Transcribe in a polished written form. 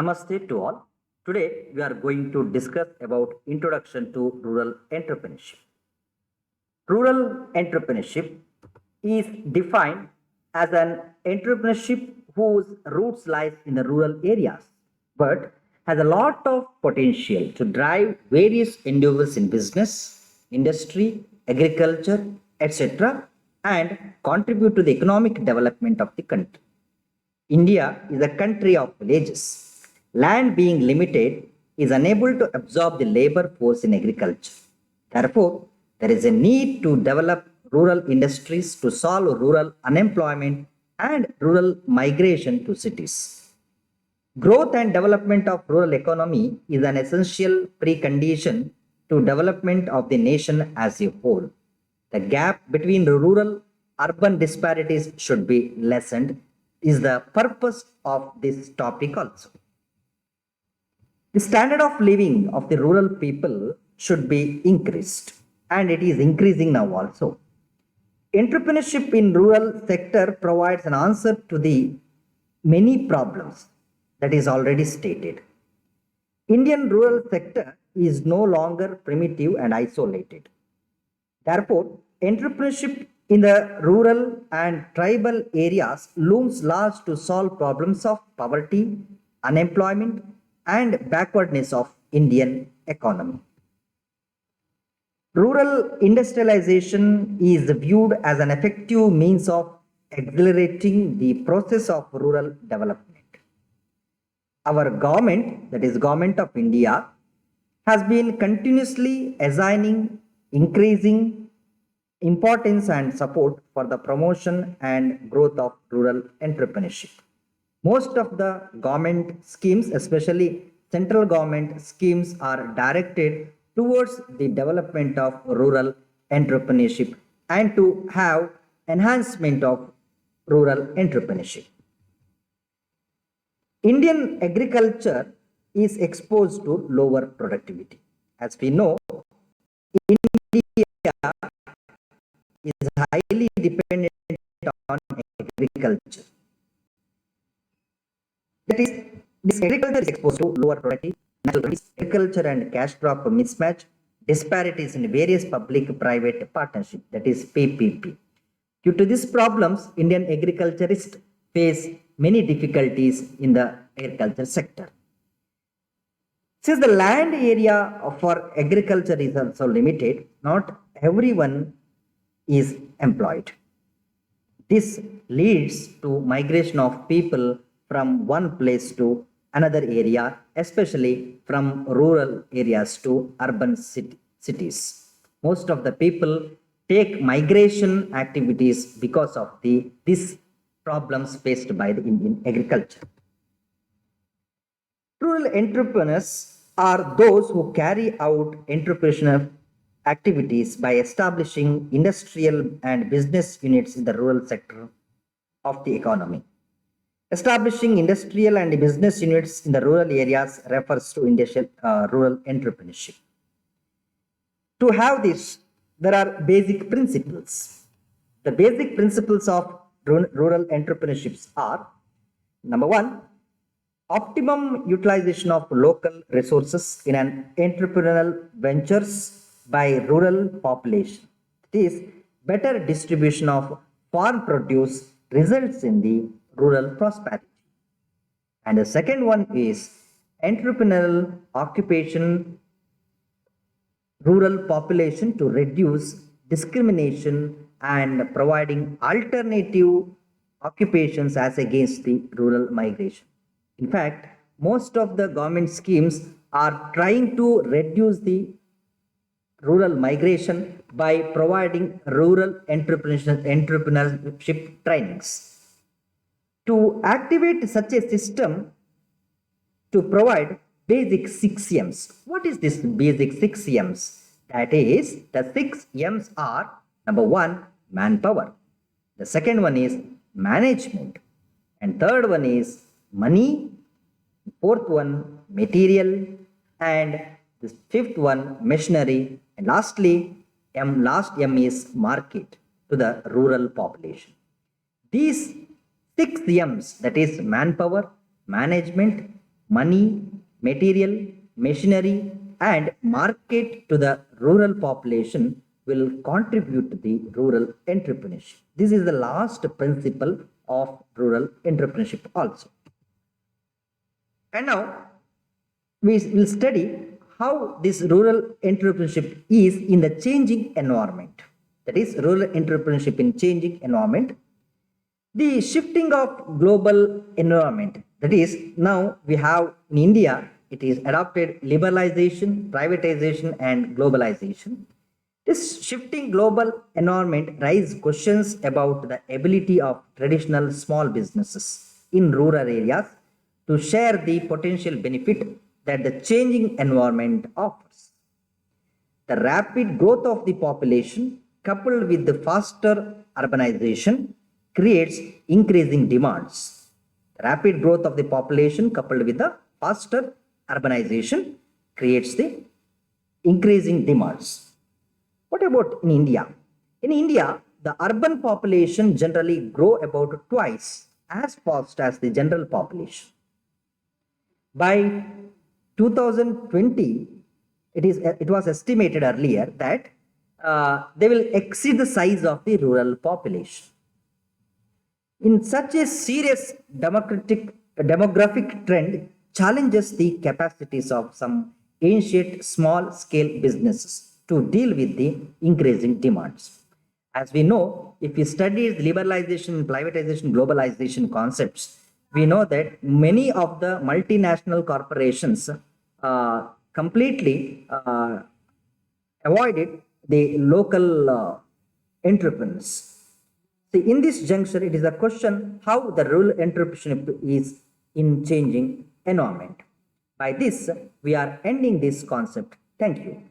Namaste to all. Today we are going to discuss about introduction to rural entrepreneurship. Rural entrepreneurship is defined as an entrepreneurship whose roots lies in the rural areas but has a lot of potential to drive various endeavors in business, industry, agriculture, etc. and contribute to the economic development of the country. India is a country of villages. Land being limited is unable to absorb the labor force in agriculture. Therefore, there is a need to develop rural industries to solve rural unemployment and rural migration to cities. Growth and development of rural economy is an essential precondition to development of the nation as a whole. The gap between rural urban disparities should be lessened is the purpose of this topic also. The standard of living of the rural people should be increased and it is increasing now also. Entrepreneurship in rural sector provides an answer to the many problems that is already stated. Indian rural sector is no longer primitive and isolated. Therefore, entrepreneurship in the rural and tribal areas looms large to solve problems of poverty, unemployment, and backwardness of Indian economy. Rural industrialization is viewed as an effective means of accelerating the process of rural development. Our government, that is Government of India, has been continuously assigning increasing importance and support for the promotion and growth of rural entrepreneurship. Most of the government schemes, especially central government schemes, are directed towards the development of rural entrepreneurship and to have enhancement of rural entrepreneurship. Indian agriculture is exposed to lower productivity. As we know, India is highly dependent on agriculture. That is, this agriculture is exposed to lower productivity, natural agriculture and cash crop mismatch, disparities in various public-private partnership, that is PPP. Due to these problems, Indian agriculturists face many difficulties in the agriculture sector. Since the land area for agriculture is also limited, not everyone is employed. This leads to migration of people from one place to another area, especially from rural areas to urban cities. Most of the people take migration activities because of these problems faced by the Indian agriculture. Rural entrepreneurs are those who carry out entrepreneurial activities by establishing industrial and business units in the rural sector of the economy. Establishing industrial and business units in the rural areas refers to rural entrepreneurship. To have this, there are basic principles. The basic principles of rural entrepreneurships are: number one, optimum utilization of local resources in an entrepreneurial ventures by rural population. This better distribution of farm produce results in the rural prosperity. And the second one is entrepreneurial occupation rural population to reduce discrimination and providing alternative occupations as against the rural migration. In fact, most of the government schemes are trying to reduce the rural migration by providing rural entrepreneurship trainings. To activate such a system to provide basic 6 M's. What is this basic 6 M's? That is, the 6 M's are: number one, manpower. The second one is management. And third one is money. Fourth one, material. And the fifth one, machinery. And lastly, last M is market to the rural population. These 6 M's, that is manpower, management, money, material, machinery, and market to the rural population will contribute to the rural entrepreneurship. This is the last principle of rural entrepreneurship also. And now we will study how this rural entrepreneurship is in the changing environment. That is, rural entrepreneurship in changing environment. The shifting of global environment, that is, now we have in India, it is adopted liberalization, privatization, and globalization. This shifting global environment raises questions about the ability of traditional small businesses in rural areas to share the potential benefit that the changing environment offers. The rapid growth of the population, coupled with the faster urbanization, creates increasing demands. The rapid growth of the population, coupled with the faster urbanization, creates the increasing demands. What about in India? In India, the urban population generally grow about twice as fast as the general population. By 2020, it was estimated earlier that they will exceed the size of the rural population. In such a serious demographic trend challenges the capacities of some ancient small scale businesses to deal with the increasing demands. As we know, if we study the liberalization, privatization, globalization concepts, we know that many of the multinational corporations completely avoided the local entrepreneurs. See, in this juncture, it is a question how the rural entrepreneurship is in changing environment. By this, we are ending this concept. Thank you.